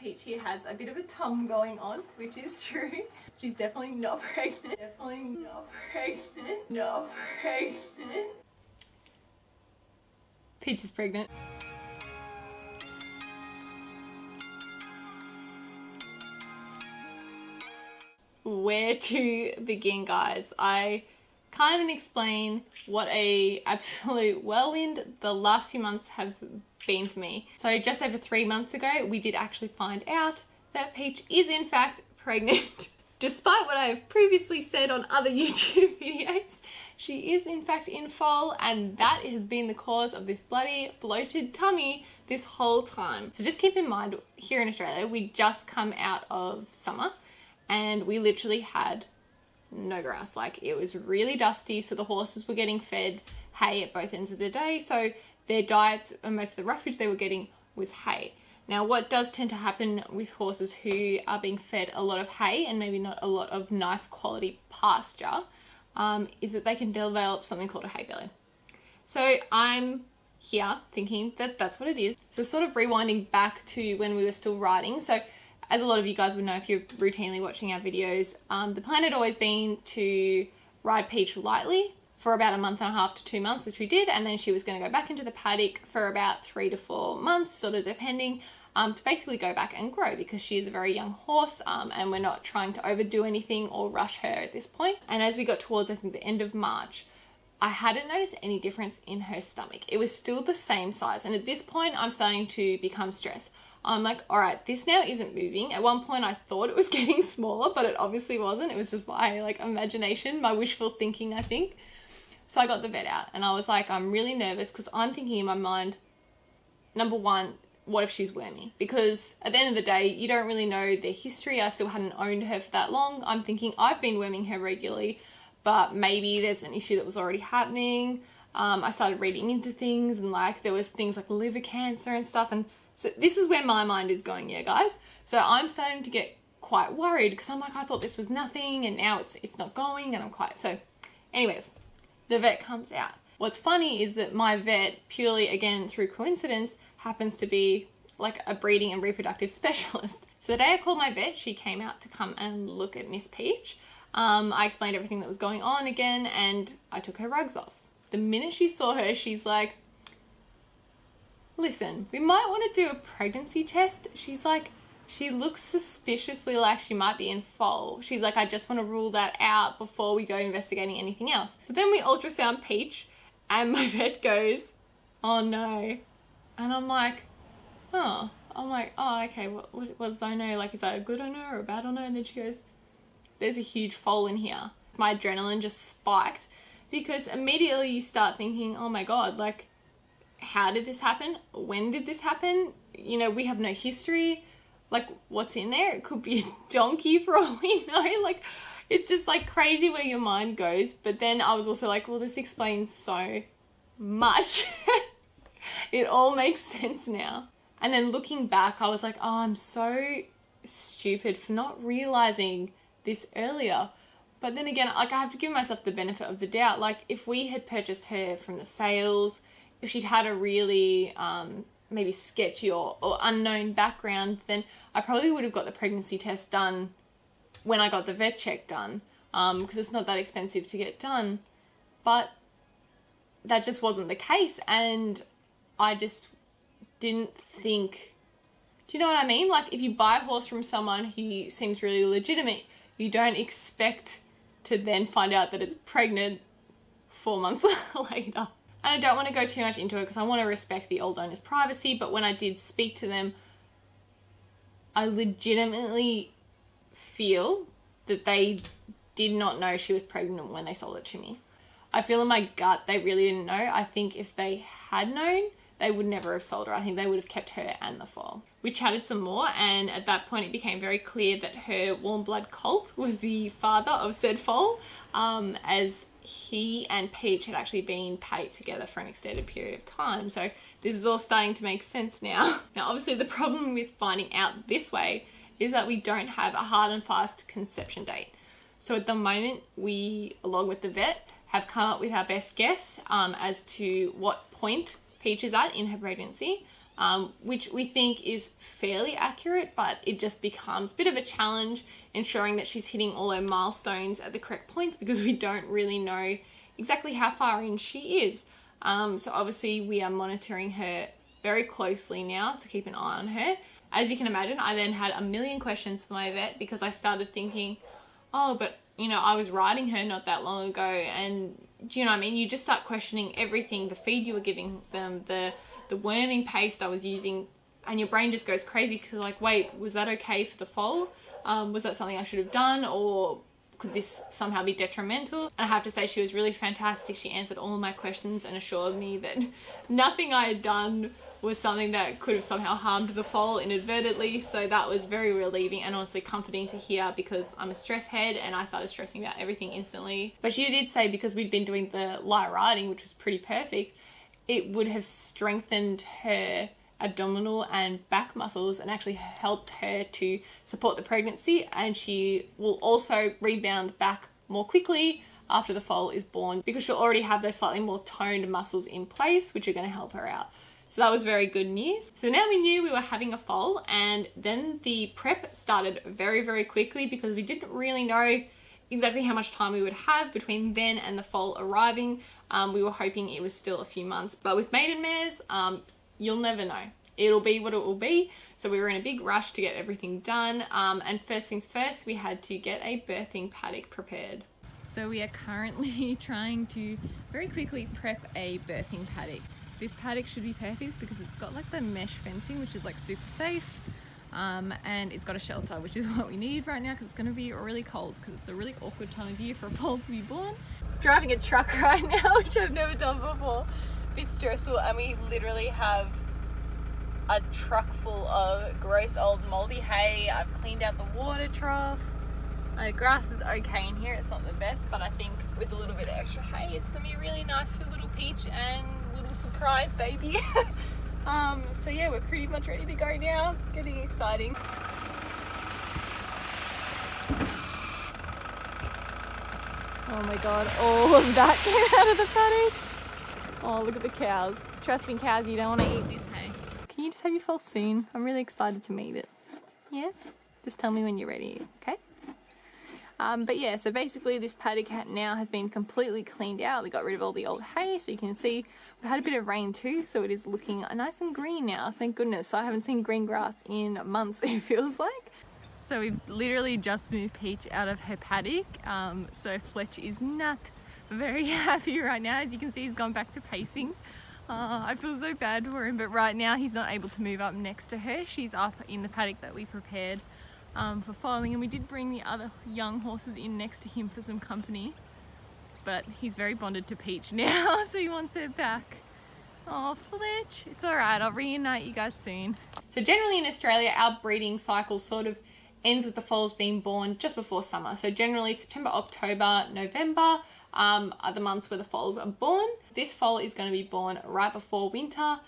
Peach here has a bit of a tum going on, which is true. She's definitely not pregnant. Definitely not pregnant. Not pregnant. Peach is pregnant. Where to begin, guys? I can't even explain what a absolute whirlwind the last few months have been for me. So just over 3 months ago, we did actually find out that Peach is in fact pregnant. Despite what I have previously said on other YouTube videos, she is in fact in foal, and that has been the cause of this bloody bloated tummy this whole time. So just keep in mind, here in Australia, we just come out of summer and we literally had no grass. Like, it was really dusty, so the horses were getting fed hay at both ends of the day, so their diets and most of the roughage they were getting was hay. Now, what does tend to happen with horses who are being fed a lot of hay and maybe not a lot of nice quality pasture is that they can develop something called a hay belly. So I'm here thinking that that's what it is. So sort of rewinding back to when we were still riding. So as a lot of you guys would know if you're routinely watching our videos, the plan had always been to ride Peach lightly for about 1.5 to 2 months, which we did, and then she was going to go back into the paddock for about 3 to 4 months, sort of depending, to basically go back and grow, because she is a very young horse, and we're not trying to overdo anything or rush her at this point. And as we got towards, I think, the end of March, I hadn't noticed any difference in her stomach. It was still the same size, and at this point I'm starting to become stressed. I'm like, all right, this now isn't moving. At one point I thought it was getting smaller, but it obviously wasn't. It was just my imagination, my wishful thinking, I think. So I got the vet out and I was like, I'm really nervous because I'm thinking in my mind, number one, what if she's wormy? Because at the end of the day, you don't really know their history. I still hadn't owned her for that long. I'm thinking I've been worming her regularly, but maybe there's an issue that was already happening. I started reading into things, and like there was things like liver cancer and stuff. And so this is where my mind is going, yeah, guys. So I'm starting to get quite worried because I'm like, I thought this was nothing and now it's not going, and I'm quite, so anyways, the vet comes out. What's funny is that my vet, purely again through coincidence, happens to be like a breeding and reproductive specialist. So the day I called my vet, she came out to come and look at Miss Peach. I explained everything that was going on again, and I took her rugs off. The minute she saw her, she's like, listen, we might want to do a pregnancy test. She's like, she looks suspiciously like she might be in foal. She's like, I just want to rule that out before we go investigating anything else. So then we ultrasound Peach, and my vet goes, oh no. And I'm like, oh. I'm like, oh, okay, what does I know? Like, is that a good owner or a bad owner? And then she goes, there's a huge foal in here. My adrenaline just spiked because immediately you start thinking, oh my God, like, how did this happen? When did this happen? You know, we have no history. Like, what's in there? It could be a donkey for all we know. Like, it's just like crazy where your mind goes. But then I was also like, well, this explains so much. It all makes sense now. And then looking back, I was like, oh, I'm so stupid for not realizing this earlier. But then again, like, I have to give myself the benefit of the doubt. Like, if we had purchased her from the sales, if she'd had a really maybe sketchy or unknown background, then I probably would have got the pregnancy test done when I got the vet check done, because it's not that expensive to get done. But that just wasn't the case, and I just didn't think, do you know what I mean? Like, if you buy a horse from someone who seems really legitimate, you don't expect to then find out that it's pregnant 4 months later. And I don't want to go too much into it because I want to respect the old owner's privacy, but when I did speak to them, I legitimately feel that they did not know she was pregnant when they sold it to me. I feel in my gut they really didn't know. I think if they had known, they would never have sold her. I think they would have kept her and the foal. We chatted some more, and at that point it became very clear that her warm blood colt was the father of said foal, as he and Peach had actually been paddocked together for an extended period of time. So this is all starting to make sense now. Now, obviously the problem with finding out this way is that we don't have a hard and fast conception date. So at the moment, we, along with the vet, have come up with our best guess as to what point Peach is at in her pregnancy. which we think is fairly accurate, but it just becomes a bit of a challenge ensuring that she's hitting all her milestones at the correct points because we don't really know exactly how far in she is. So obviously we are monitoring her very closely now to keep an eye on her. As you can imagine, I then had a million questions for my vet because I started thinking, oh, but you know, I was riding her not that long ago, and do you know what I mean? You just start questioning everything, the feed you were giving them, the worming paste I was using, and your brain just goes crazy because like, wait, was that okay for the foal? Was that something I should have done, or could this somehow be detrimental? And I have to say she was really fantastic. She answered all of my questions and assured me that nothing I had done was something that could have somehow harmed the foal inadvertently. So that was very relieving and honestly comforting to hear because I'm a stress head and I started stressing about everything instantly. But she did say because we'd been doing the light riding, which was pretty perfect, it would have strengthened her abdominal and back muscles and actually helped her to support the pregnancy, and she will also rebound back more quickly after the foal is born because she'll already have those slightly more toned muscles in place, which are going to help her out. So that was very good news. So now we knew we were having a foal, and then the prep started very, very quickly because we didn't really know exactly how much time we would have between then and the foal arriving. We were hoping it was still a few months, but with maiden mares, you'll never know. It'll be what it will be. So we were in a big rush to get everything done. And first things first, we had to get a birthing paddock prepared. So we are currently trying to very quickly prep a birthing paddock. This paddock should be perfect because it's got like the mesh fencing, which is like super safe. And it's got a shelter, which is what we need right now because it's going to be really cold because it's a really awkward time of year for a foal to be born. Driving a truck right now, which I've never done before. A bit stressful, and we literally have a truck full of gross old moldy hay. I've cleaned out the water trough. The grass is okay in here, it's not the best, but I think with a little bit of extra hay it's gonna be really nice for little Peach and little surprise baby. So yeah, we're pretty much ready to go now. Getting exciting. Oh my god, all of that came out of the paddock. Oh, look at the cows. Trust me, cows, you don't want to eat this hay. Can you just have your foal soon? I'm really excited to meet it. Yeah? Just tell me when you're ready, okay? But yeah, so basically this paddock now has been completely cleaned out. We got rid of all the old hay, so you can see we had a bit of rain too, so it is looking nice and green now, thank goodness. I haven't seen green grass in months, it feels like. So we've literally just moved Peach out of her paddock, so Fletch is not very happy right now. As you can see, he's gone back to pacing. I feel so bad for him, but right now he's not able to move up next to her. She's up in the paddock that we prepared for foaling, and we did bring the other young horses in next to him for some company, but he's very bonded to Peach now, so he wants her back. Oh, Fletch, it's alright, I'll reunite you guys soon. So generally in Australia, our breeding cycle sort of ends with the foals being born just before summer. So generally September, October, November are the months where the foals are born. This foal is going to be born right before winter,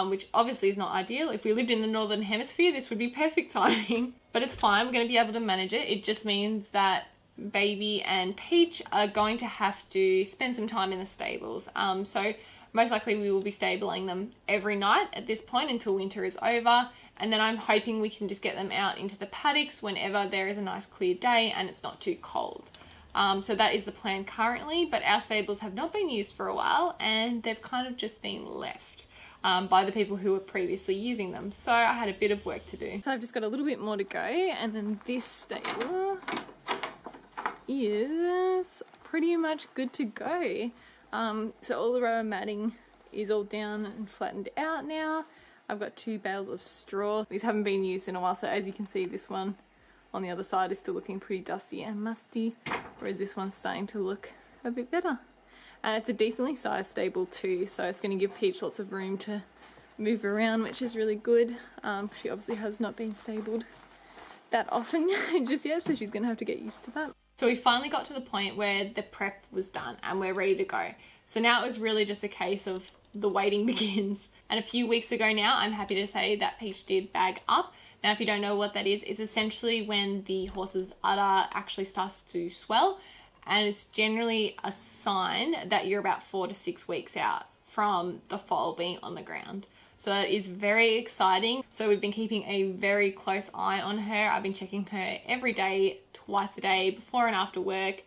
which obviously is not ideal. If we lived in the northern hemisphere, this would be perfect timing, but it's fine. We're going to be able to manage it. It just means that baby and Peach are going to have to spend some time in the stables. So most likely we will be stabling them every night at this point until winter is over. And then I'm hoping we can just get them out into the paddocks whenever there is a nice clear day and it's not too cold. So that is the plan currently, but our stables have not been used for a while and they've kind of just been left by the people who were previously using them. So I had a bit of work to do. So I've just got a little bit more to go, and then this stable is pretty much good to go. So all the rubber matting is all down and flattened out now. I've got 2 bales of straw. These haven't been used in a while, so as you can see, this one on the other side is still looking pretty dusty and musty, whereas this one's starting to look a bit better. And it's a decently sized stable too, so it's going to give Peach lots of room to move around, which is really good. She obviously has not been stabled that often just yet, so she's going to have to get used to that. So we finally got to the point where the prep was done and we're ready to go. So now it was really just a case of the waiting begins. And a few weeks ago now, I'm happy to say that Peach did bag up. Now, if you don't know what that is, it's essentially when the horse's udder actually starts to swell, and it's generally a sign that you're about 4 to 6 weeks out from the foal being on the ground. So that is very exciting. So we've been keeping a very close eye on her. I've been checking her every day, twice a day, before and after work,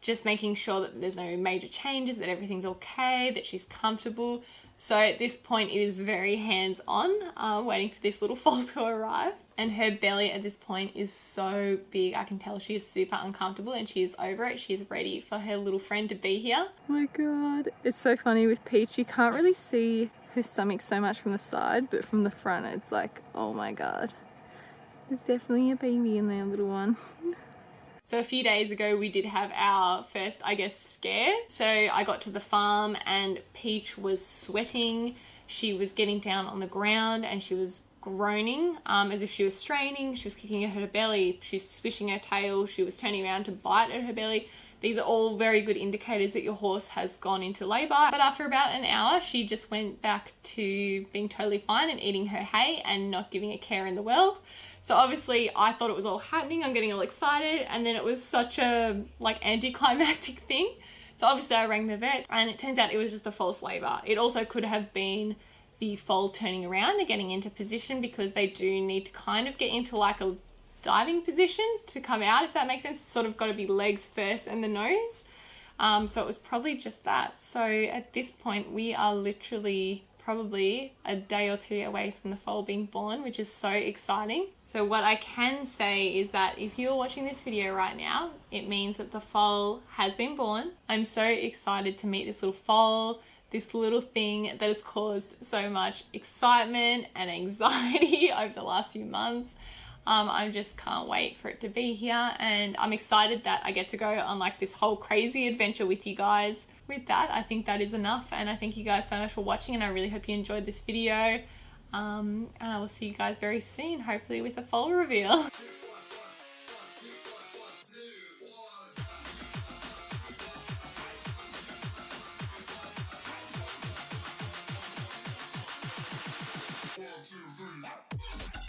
just making sure that there's no major changes, that everything's okay, that she's comfortable. So at this point it is very hands-on, waiting for this little foal to arrive. And her belly at this point is so big. I can tell she is super uncomfortable and she is over it. She's ready for her little friend to be here. Oh my God. It's so funny with Peach. You can't really see her stomach so much from the side, but from the front it's like, oh my God. There's definitely a baby in there, little one. So a few days ago we did have our first, I guess, scare. So I got to the farm and Peach was sweating. She was getting down on the ground and she was groaning as if she was straining. She was kicking at her belly. She's swishing her tail. She was turning around to bite at her belly. These are all very good indicators that your horse has gone into labour. But after about an hour, she just went back to being totally fine and eating her hay and not giving a care in the world. So obviously I thought it was all happening. I'm getting all excited. And then it was such a anticlimactic thing. So obviously I rang the vet and it turns out it was just a false labour. It also could have been the foal turning around and getting into position, because they do need to kind of get into a diving position to come out, if that makes sense. It's sort of got to be legs first and the nose. So it was probably just that. So at this point we are literally probably a day or two away from the foal being born, which is so exciting. So what I can say is that if you're watching this video right now, it means that the foal has been born. I'm so excited to meet this little foal, this little thing that has caused so much excitement and anxiety over the last few months. I just can't wait for it to be here, and I'm excited that I get to go on this whole crazy adventure with you guys. With that, I think that is enough, and I thank you guys so much for watching, and I really hope you enjoyed this video. And I will see you guys very soon, hopefully with a foal reveal. One, two, three.